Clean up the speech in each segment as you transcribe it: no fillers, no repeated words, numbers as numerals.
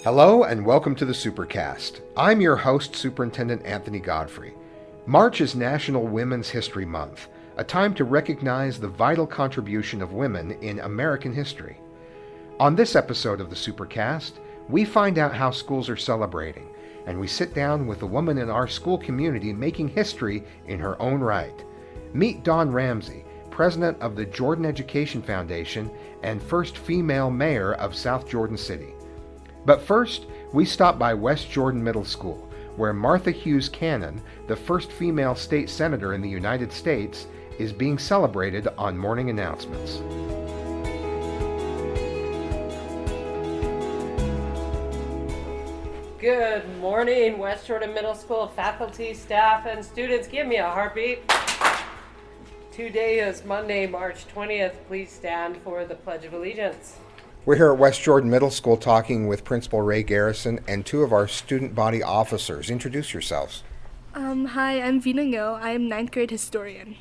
Hello and welcome to the Supercast. I'm your host, Superintendent Anthony Godfrey. March is National Women's History Month, a time to recognize the vital contribution of women in American history. On this episode of the Supercast, we find out how schools are celebrating, and we sit down with a woman in our school community making history in her own right. Meet Dawn Ramsey, president of the Jordan Education Foundation and first female mayor of South Jordan City. But first, we stop by West Jordan Middle School, where Martha Hughes Cannon, the first female state senator in the United States, is being celebrated on morning announcements. Good morning, West Jordan Middle School faculty, staff, and students. Give me a heartbeat. Today is Monday, March 20th. Please stand for the Pledge of Allegiance. We're here at West Jordan Middle School talking with Principal Ray Garrison and two of our student body officers. Introduce yourselves. Hi, I'm Vina Ngo. I am 9th grade historian.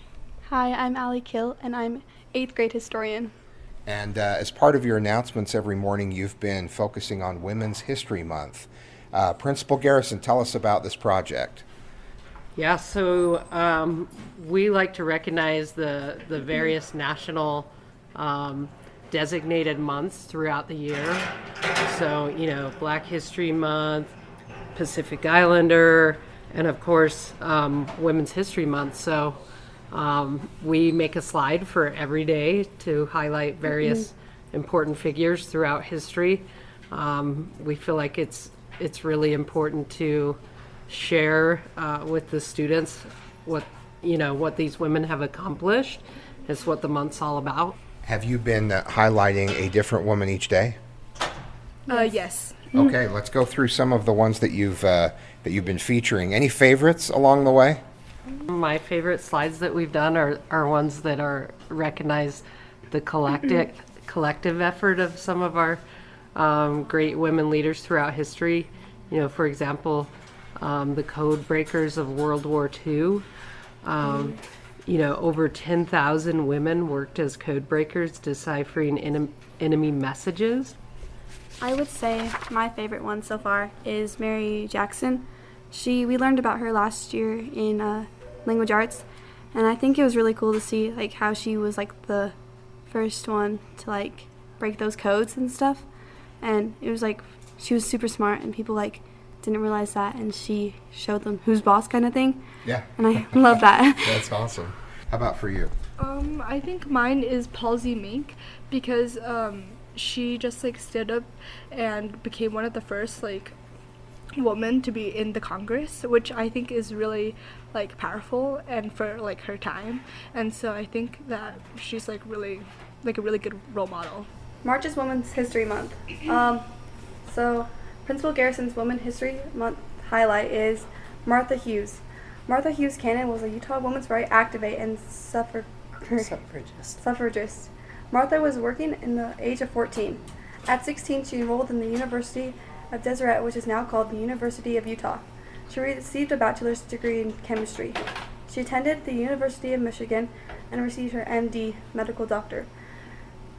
Hi, I'm Allie Kill, and I'm 8th grade historian. And as part of your announcements every morning, you've been focusing on Women's History Month. Principal Garrison, tell us about this project. Yeah, so we like to recognize the various national designated months throughout the year. So, Black History Month, Pacific Islander, and of course, Women's History Month. So we make a slide for every day to highlight various important figures throughout history. We feel like it's really important to share with the students what these women have accomplished. It's what the month's all about. Have you been highlighting a different woman each day? Yes. Okay, let's go through some of the ones that you've been featuring. Any favorites along the way? My favorite slides that we've done are ones that recognize the collective effort of some of our great women leaders throughout history. For example, the code breakers of World War II. Over 10,000 women worked as code breakers, deciphering enemy messages. I would say my favorite one so far is Mary Jackson. We learned about her last year in language arts, and I think it was really cool to see how she was the first one to break those codes and stuff. And it was she was super smart, and people didn't realize that, and she showed them who's boss kind of thing. Yeah. And I love that. That's awesome. How about for you? I think mine is Palsy Mink, because she just stood up and became one of the first women to be in the Congress, which I think is really powerful and for her time. And so I think that she's really a really good role model. March is Women's History Month. So Principal Garrison's Women's History Month highlight is Martha Hughes. Martha Hughes Cannon was a Utah women's rights activist and suffragist. Martha was working in the age of 14. At 16, she enrolled in the University of Deseret, which is now called the University of Utah. She received a bachelor's degree in chemistry. She attended the University of Michigan and received her MD, medical doctor.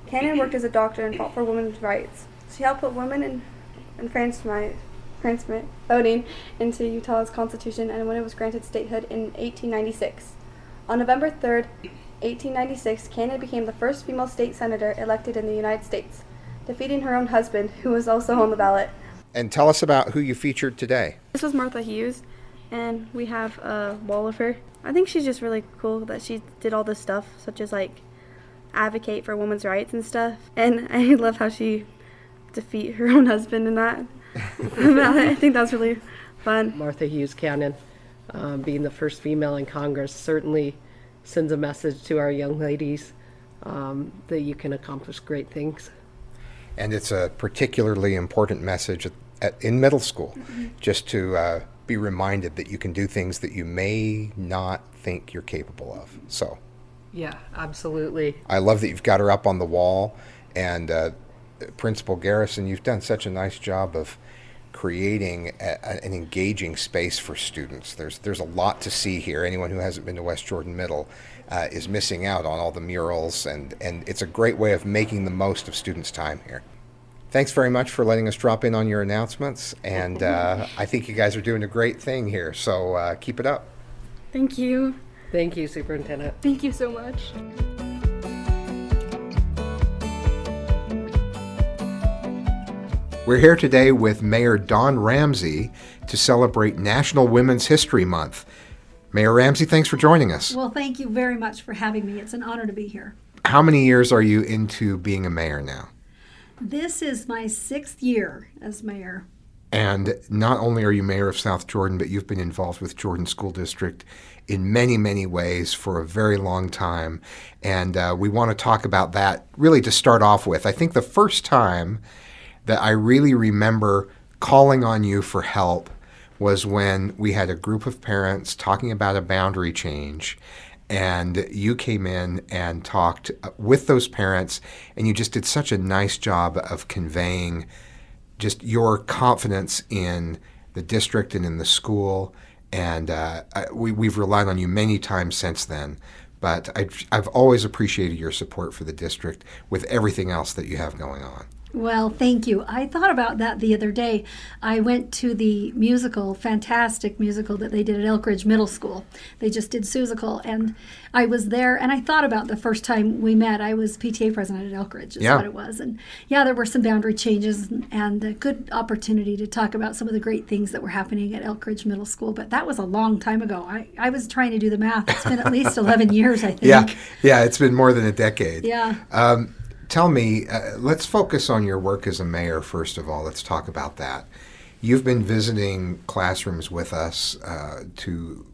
Cannon worked as a doctor and fought for women's rights. She helped put women in voting into Utah's constitution, and when it was granted statehood in 1896. On November 3rd, 1896, Cannon became the first female state senator elected in the United States, defeating her own husband, who was also on the ballot. And tell us about who you featured today. This was Martha Hughes, and we have a wall of her. I think she's just really cool that she did all this stuff, such as advocate for women's rights and stuff. And I love how she defeat her own husband in that. I think that's really fun. Martha Hughes Cannon, being the first female in Congress, certainly sends a message to our young ladies that you can accomplish great things. And it's a particularly important message in middle school, just to be reminded that you can do things that you may not think you're capable of. So, yeah, absolutely. I love that you've got her up on the wall, and Principal Garrison, you've done such a nice job of creating an engaging space for students. There's a lot to see here. Anyone who hasn't been to West Jordan Middle is missing out on all the murals, and it's a great way of making the most of students' time here. Thanks very much for letting us drop in on your announcements, and I think you guys are doing a great thing here, so keep it up. Thank you. Thank you, Superintendent. Thank you so much. We're here today with Mayor Dawn Ramsey to celebrate National Women's History Month. Mayor Ramsey, thanks for joining us. Well, thank you very much for having me. It's an honor to be here. How many years are you into being a mayor now? This is my 6th year as mayor. And not only are you mayor of South Jordan, but you've been involved with Jordan School District in many, many ways for a very long time. And we want to talk about that really to start off with. I think the first time that I really remember calling on you for help was when we had a group of parents talking about a boundary change. And you came in and talked with those parents, and you just did such a nice job of conveying just your confidence in the district and in the school. And we've relied on you many times since then. But I've always appreciated your support for the district with everything else that you have going on. Well, thank you. I thought about that the other day. I went to the musical, fantastic musical that they did at Elk Ridge Middle School. They just did Seussical, and I was there, and I thought about the first time we met. I was PTA president at Elk Ridge, is what it was. And yeah, there were some boundary changes and a good opportunity to talk about some of the great things that were happening at Elk Ridge Middle School, but that was a long time ago. I was trying to do the math. It's been at least 11 years, I think. Yeah, it's been more than a decade. Yeah. Tell me, let's focus on your work as a mayor, first of all. Let's talk about that. You've been visiting classrooms with us to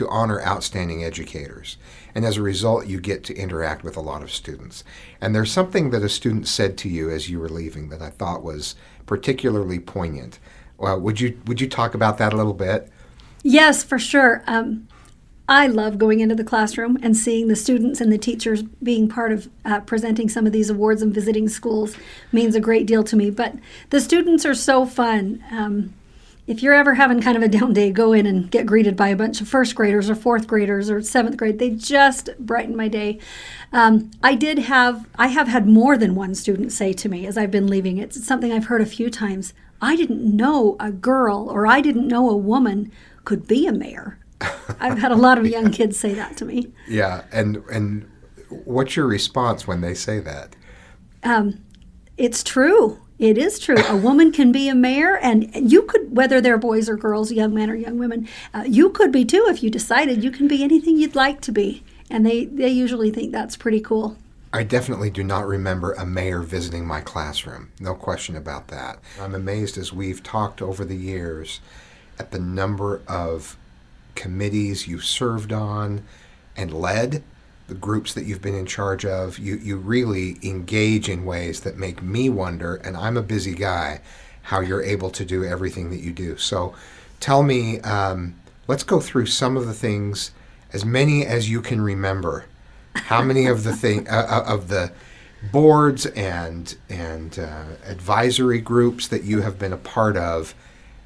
honor outstanding educators. And as a result, you get to interact with a lot of students. And there's something that a student said to you as you were leaving that I thought was particularly poignant. Would you talk about that a little bit? Yes, for sure. I love going into the classroom and seeing the students and the teachers being part of presenting some of these awards and visiting schools means a great deal to me. But the students are so fun. If you're ever having kind of a down day, go in and get greeted by a bunch of first graders or fourth graders or seventh grade. They just brighten my day. I have had more than one student say to me as I've been leaving, it's something I've heard a few times, I didn't know a girl or I didn't know a woman could be a mayor. I've had a lot of young kids say that to me. Yeah, and what's your response when they say that? It's true. It is true. A woman can be a mayor, and you could, whether they're boys or girls, young men or young women, you could be too if you decided. You can be anything you'd like to be, and they usually think that's pretty cool. I definitely do not remember a mayor visiting my classroom. No question about that. I'm amazed as we've talked over the years at the number of committees you've served on and led, the groups that you've been in charge of. You really engage in ways that make me wonder, and I'm a busy guy, how you're able to do everything that you do. So tell me, let's go through some of the things, as many as you can remember. How many of the of the boards and advisory groups that you have been a part of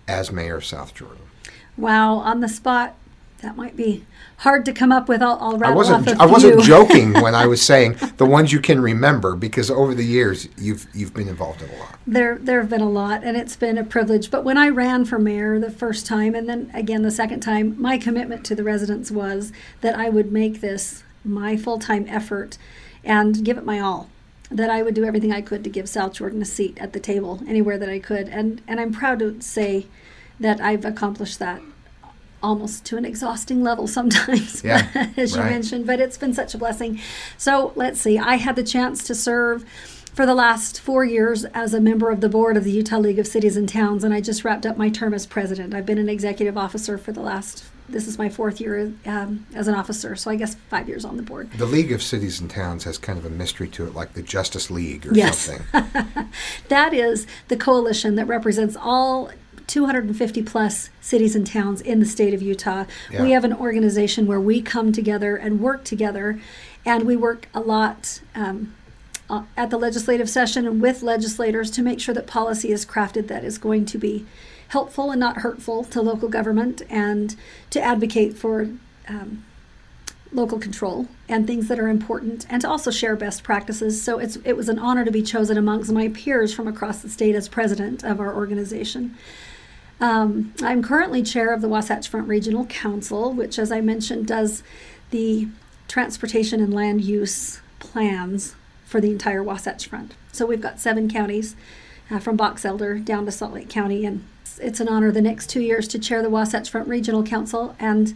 as mayor of South Jordan? Wow, on the spot, that might be hard to come up with. I'll rattle off a few. I wasn't joking when I was saying the ones you can remember, because over the years you've been involved in a lot. There have been a lot, and it's been a privilege. But when I ran for mayor the first time, and then again the second time, my commitment to the residents was that I would make this my full-time effort and give it my all. That I would do everything I could to give South Jordan a seat at the table anywhere that I could, and I'm proud to say that I've accomplished that almost to an exhausting level sometimes, yeah, as you mentioned, but it's been such a blessing. So let's see, I had the chance to serve for the last 4 years as a member of the board of the Utah League of Cities and Towns, and I just wrapped up my term as president. I've been an executive officer for this is my 4th year as an officer, so I guess 5 years on the board. The League of Cities and Towns has kind of a mystery to it, like the Justice League or something. That is the coalition that represents all 250 plus cities and towns in the state of Utah. Yeah. We have an organization where we come together and work together, and we work a lot at the legislative session and with legislators to make sure that policy is crafted that is going to be helpful and not hurtful to local government, and to advocate for local control and things that are important, and to also share best practices. So it was an honor to be chosen amongst my peers from across the state as president of our organization. I'm currently chair of the Wasatch Front Regional Council, which, as I mentioned, does the transportation and land use plans for the entire Wasatch Front. So we've got 7 counties from Box Elder down to Salt Lake County, and it's an honor the next 2 years to chair the Wasatch Front Regional Council, and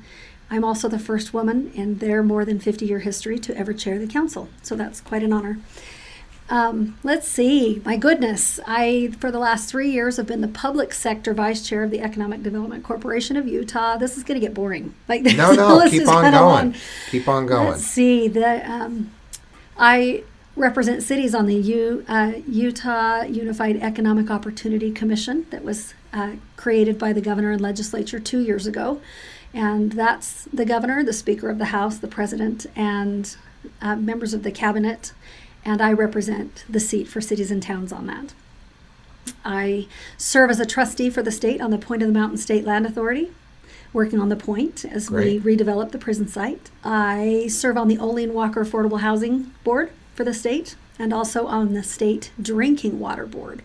I'm also the first woman in their more than 50-year history to ever chair the council. So that's quite an honor. Let's see. My goodness. I, for the last 3 years, have been the public sector vice chair of the Economic Development Corporation of Utah. This is going to get boring. Like this, No, keep on going. Keep on going. Let's see. I represent cities on the Utah Unified Economic Opportunity Commission that was created by the governor and legislature 2 years ago. And that's the governor, the Speaker of the House, the President, and members of the cabinet. And I represent the seat for cities and towns on that. I serve as a trustee for the state on the Point of the Mountain State Land Authority, working on the point as we redevelop the prison site. I serve on the Olean Walker Affordable Housing Board for the state, and also on the State Drinking Water Board.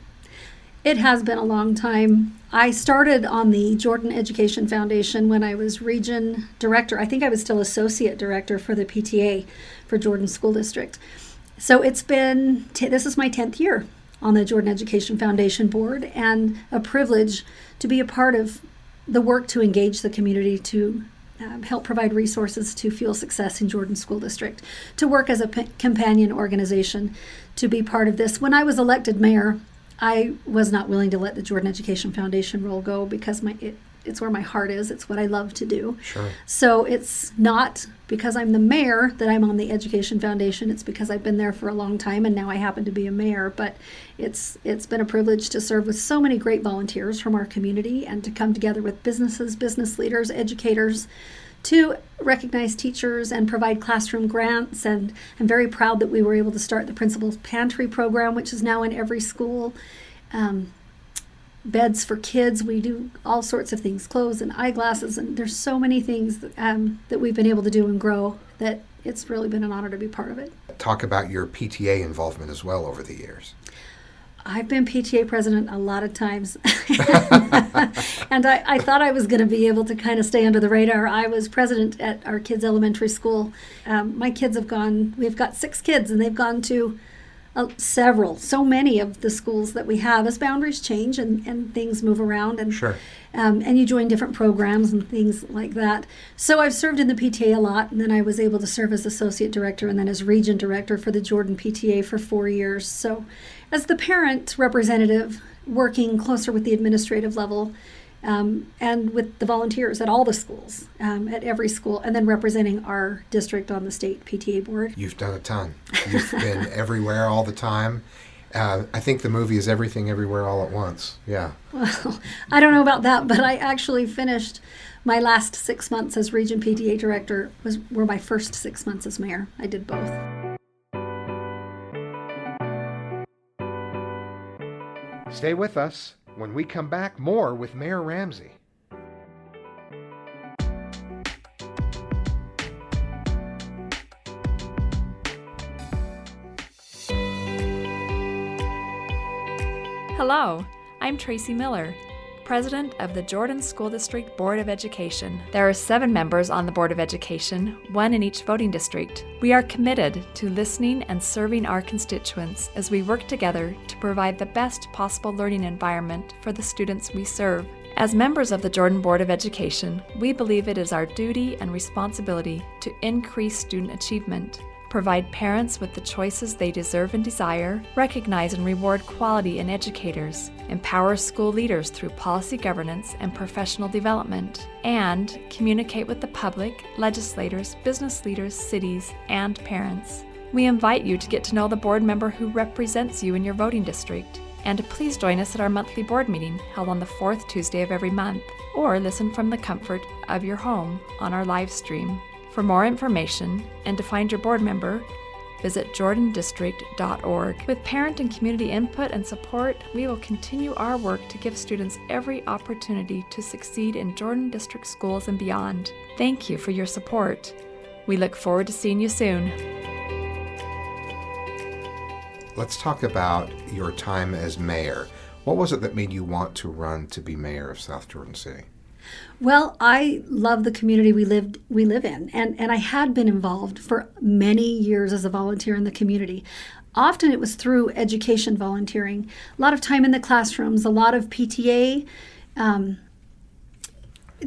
It has been a long time. I started on the Jordan Education Foundation when I was region director. I think I was still associate director for the PTA for Jordan School District. So it's been, this is my 10th year on the Jordan Education Foundation board, and a privilege to be a part of the work to engage the community, to help provide resources to fuel success in Jordan School District, to work as a companion organization, to be part of this. When I was elected mayor, I was not willing to let the Jordan Education Foundation role go because it's where my heart is. It's what I love to do. Sure. So it's not because I'm the mayor that I'm on the Education Foundation. It's because I've been there for a long time and now I happen to be a mayor. But it's been a privilege to serve with so many great volunteers from our community and to come together with businesses, business leaders, educators, to recognize teachers and provide classroom grants. And I'm very proud that we were able to start the Principal's Pantry program, which is now in every school. Beds for kids. We do all sorts of things, clothes and eyeglasses, and there's so many things that we've been able to do and grow that it's really been an honor to be part of it. Talk about your PTA involvement as well over the years. I've been PTA president a lot of times, and I thought I was going to be able to kind of stay under the radar. I was president at our kids' elementary school. My kids we've got 6 kids, and they've gone to so many of the schools that we have as boundaries change and things move around, and Sure. And you join different programs and things like that. So I've served in the PTA a lot, and then I was able to serve as associate director and then as region director for the Jordan PTA for 4 years. So as the parent representative, working closer with the administrative level, and with the volunteers at all the schools, at every school, and then representing our district on the state PTA board. You've done a ton. You've been everywhere all the time. I think the movie is Everything Everywhere All at Once. Yeah. Well, I don't know about that, but I actually finished my last 6 months as region PTA director were my first 6 months as mayor. I did both. Stay with us. When we come back, more with Mayor Ramsey. Hello, I'm Tracy Miller, President of the Jordan School District Board of Education. There are 7 members on the Board of Education, 1 in each voting district. We are committed to listening and serving our constituents as we work together to provide the best possible learning environment for the students we serve. As members of the Jordan Board of Education, we believe it is our duty and responsibility to increase student achievement, provide parents with the choices they deserve and desire, recognize and reward quality in educators, empower school leaders through policy governance and professional development, and communicate with the public, legislators, business leaders, cities, and parents. We invite you to get to know the board member who represents you in your voting district, and to please join us at our monthly board meeting held on the 4th Tuesday of every month, or listen from the comfort of your home on our live stream. For more information and to find your board member, visit jordandistrict.org. With parent and community input and support, we will continue our work to give students every opportunity to succeed in Jordan District schools and beyond. Thank you for your support. We look forward to seeing you soon. Let's talk about your time as mayor. What was it that made you want to run to be mayor of South Jordan City? Well, I love the community we live in, and I had been involved for many years as a volunteer in the community. Often it was through education volunteering, a lot of time in the classrooms, a lot of PTA,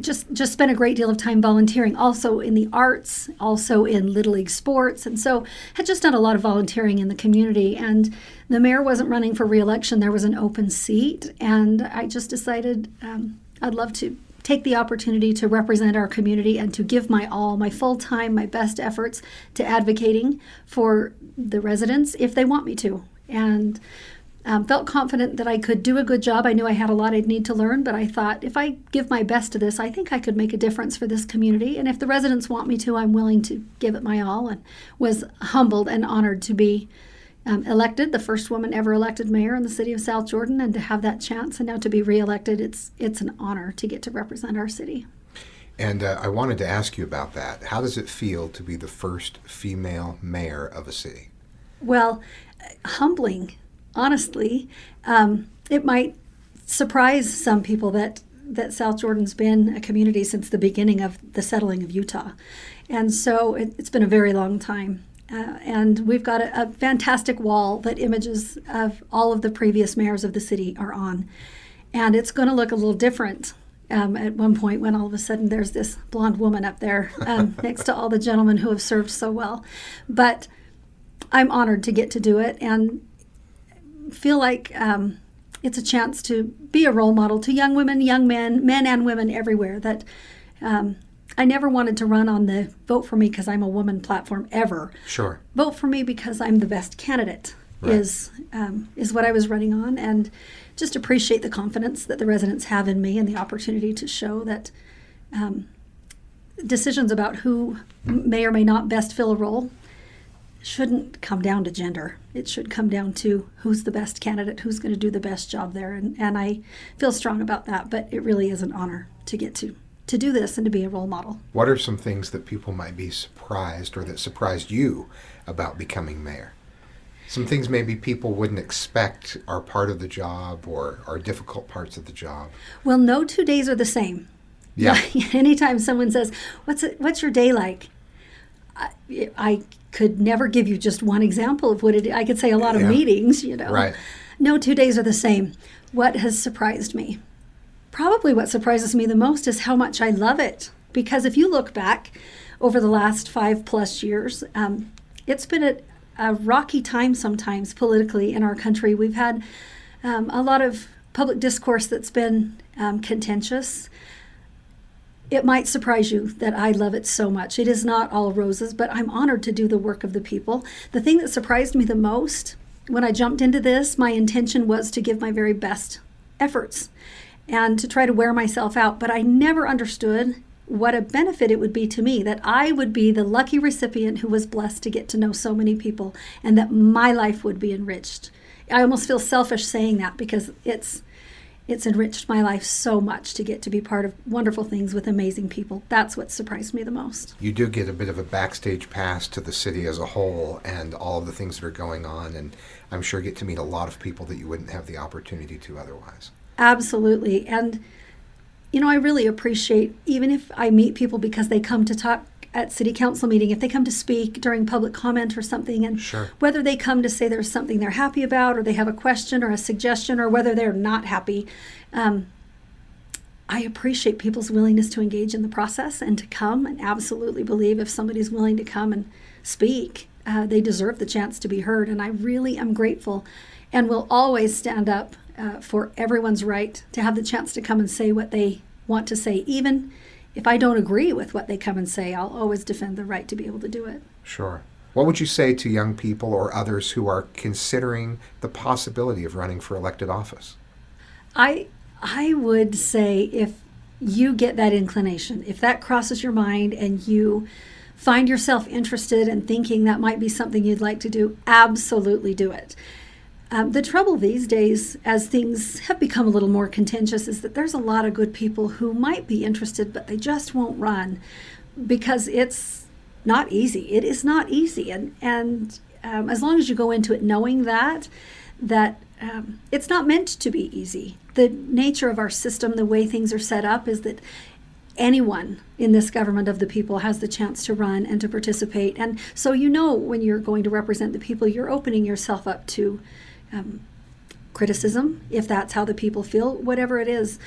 just spent a great deal of time volunteering, also in the arts, also in Little League sports, and so had just done a lot of volunteering in the community. And the mayor wasn't running for re-election. There was an open seat, and I just decided I'd love to take the opportunity to represent our community and to give my all, my full time, my best efforts to advocating for the residents if they want me to. And felt confident that I could do a good job. I knew I had a lot I'd need to learn, but I thought if I give my best to this, I think I could make a difference for this community. And if the residents want me to, I'm willing to give it my all, and was humbled and honored to be elected, the first woman ever elected mayor in the city of South Jordan, and to have that chance, and now to be reelected, it's an honor to get to represent our city. And I wanted to ask you about that. How does it feel to be the first female mayor of a city? Well, humbling. Honestly, it might surprise some people that South Jordan's been a community since the beginning of the settling of Utah. And so it's been a very long time. And we've got a fantastic wall that images of all of the previous mayors of the city are on. And it's going to look a little different at one point when all of a sudden there's this blonde woman up there next to all the gentlemen who have served so well. But I'm honored to get to do it, and feel like it's a chance to be a role model to young women, young men, men and women everywhere. That I never wanted to run on the vote for me because I'm a woman platform ever. Sure. Vote for me because I'm the best candidate, right, is what I was running on, and just appreciate the confidence that the residents have in me and the opportunity to show that decisions about who may or may not best fill a role shouldn't come down to gender. It should come down to who's the best candidate, who's going to do the best job there. And I feel strong about that, but it really is an honor to get to do this and to be a role model. What are some things that people might be surprised, or that surprised you about becoming mayor? Some things maybe people wouldn't expect are part of the job or are difficult parts of the job. Well, no 2 days are the same. Yeah. Anytime someone says, what's your day like? I could never give you just one example of what it is. I could say a lot of meetings, Right. No 2 days are the same. What has surprised me? Probably what surprises me the most is how much I love it. Because if you look back over the last 5+ years, it's been a rocky time sometimes politically in our country. We've had a lot of public discourse that's been contentious. It might surprise you that I love it so much. It is not all roses, but I'm honored to do the work of the people. The thing that surprised me the most when I jumped into this, my intention was to give my very best efforts and to try to wear myself out. But I never understood what a benefit it would be to me, that I would be the lucky recipient who was blessed to get to know so many people, and that my life would be enriched. I almost feel selfish saying that, because it's enriched my life so much to get to be part of wonderful things with amazing people. That's what surprised me the most. You do get a bit of a backstage pass to the city as a whole and all of the things that are going on, and I'm sure get to meet a lot of people that you wouldn't have the opportunity to otherwise. Absolutely. And, I really appreciate, even if I meet people because they come to talk at city council meeting, if they come to speak during public comment or something, and sure, whether they come to say there's something they're happy about, or they have a question or a suggestion, or whether they're not happy, I appreciate people's willingness to engage in the process and to come, and absolutely believe if somebody's willing to come and speak, they deserve the chance to be heard. And I really am grateful and will always stand up for everyone's right to have the chance to come and say what they want to say. Even if I don't agree with what they come and say, I'll always defend the right to be able to do it. Sure. What would you say to young people or others who are considering the possibility of running for elected office? I would say, if you get that inclination, if that crosses your mind and you find yourself interested and thinking that might be something you'd like to do, absolutely do it. The trouble these days, as things have become a little more contentious, is that there's a lot of good people who might be interested, but they just won't run because it's not easy. It is not easy. And as long as you go into it knowing that it's not meant to be easy. The nature of our system, the way things are set up, is that anyone in this government of the people has the chance to run and to participate. And so when you're going to represent the people, you're opening yourself up to criticism, if that's how the people feel, whatever it is.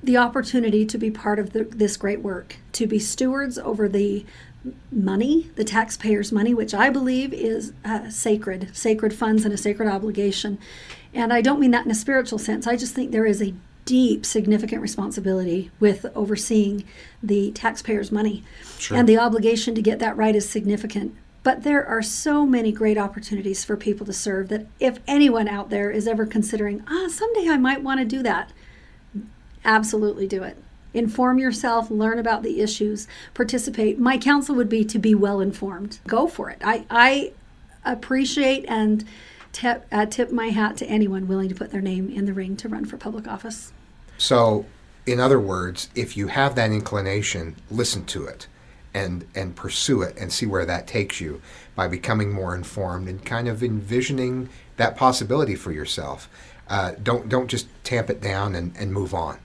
The opportunity to be part of this great work, to be stewards over the money, the taxpayers' money, which I believe is sacred funds and a sacred obligation. And I don't mean that in a spiritual sense. I just think there is a deep, significant responsibility with overseeing the taxpayers' money. Sure. And the obligation to get that right is significant. But there are so many great opportunities for people to serve that if anyone out there is ever considering, someday I might want to do that, absolutely do it. Inform yourself, learn about the issues, participate. My counsel would be to be well informed. Go for it. I appreciate and tip my hat to anyone willing to put their name in the ring to run for public office. So, in other words, if you have that inclination, listen to it and pursue it and see where that takes you by becoming more informed and kind of envisioning that possibility for yourself. Don't just tamp it down and move on.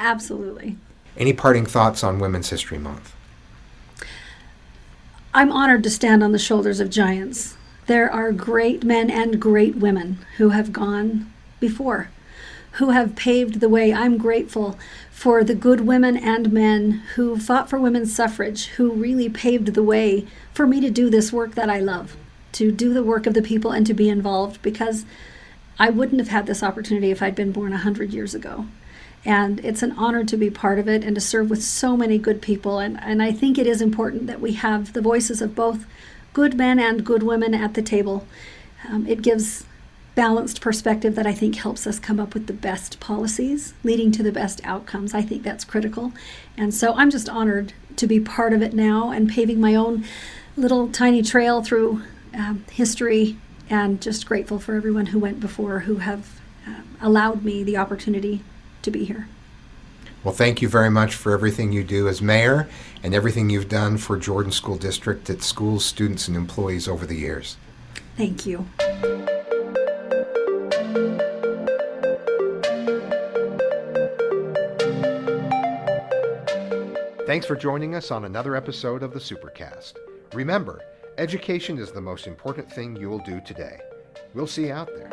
Absolutely. Any parting thoughts on Women's History Month? I'm honored to stand on the shoulders of giants. There are great men and great women who have gone before, who have paved the way. I'm grateful for the good women and men who fought for women's suffrage, who really paved the way for me to do this work that I love, to do the work of the people and to be involved, because I wouldn't have had this opportunity if I'd been born 100 years ago. And it's an honor to be part of it and to serve with so many good people. And I think it is important that we have the voices of both good men and good women at the table. It gives balanced perspective that I think helps us come up with the best policies, leading to the best outcomes. I think that's critical. And so I'm just honored to be part of it now and paving my own little tiny trail through history, and just grateful for everyone who went before, who have allowed me the opportunity to be here. Well, thank you very much for everything you do as mayor and everything you've done for Jordan School District, its schools, students, and employees over the years. Thank you. Thanks for joining us on another episode of the Supercast. Remember, education is the most important thing you'll do today. We'll see you out there.